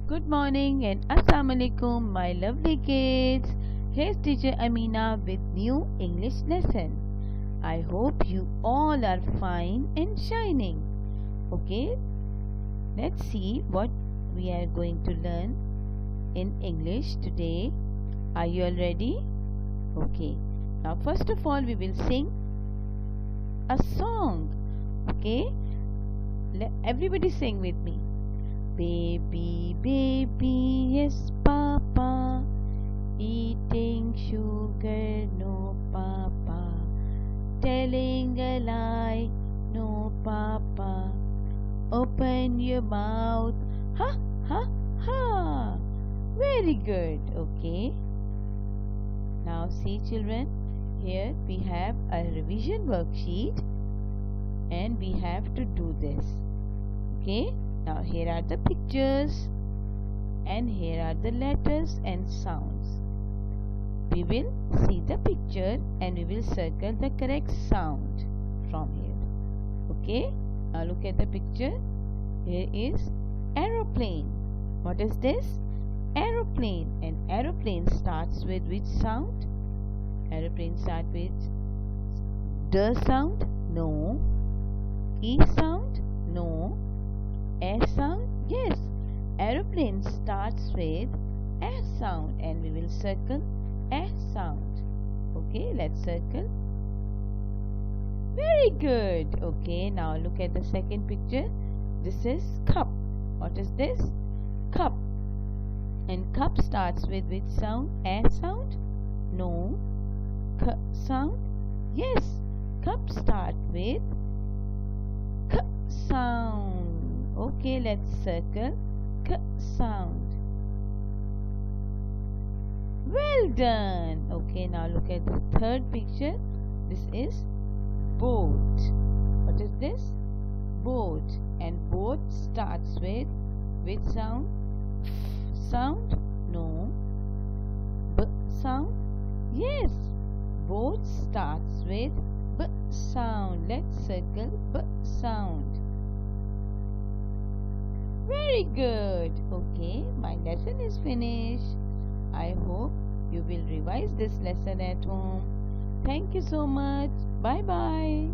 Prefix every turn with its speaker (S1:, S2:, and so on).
S1: Good morning and Assalamu alaikum, my lovely kids. Here's teacher Amina with new English lesson. I hope you all are fine and shining. Okay, let's see what we are going to learn in English today. Are you all ready? Okay, now first of all we will sing a song. Okay, everybody sing with me. Baby, baby, yes, Papa, eating sugar, no, Papa, telling a lie, no, Papa, open your mouth, ha, ha, ha. Very good, okay. Now see children, here we have a revision worksheet and we have to do this, okay. Now here are the pictures and here are the letters and sounds. We will see the picture and we will circle the correct sound from here. Okay, now look at the picture. Here is aeroplane. What is this? Aeroplane. And aeroplane starts with which sound? Aeroplane starts with D sound? No. E sound? No. S sound? Yes. Aeroplane starts with S sound and we will circle S sound. Okay, let's circle. Very good. Okay, now look at the second picture. This is cup. What is this? Cup. And cup starts with which sound? S sound? No. K sound? Yes. Cup starts with K sound. Okay, let's circle K sound. Well done. Okay, now look at the third picture. This is boat. What is this? Boat. And boat starts with which sound? F sound? No. B sound? Yes. Boat starts with B sound. Let's circle B sound. Very good. Okay, my lesson is finished. I hope you will revise this lesson at home. Thank you so much. Bye bye.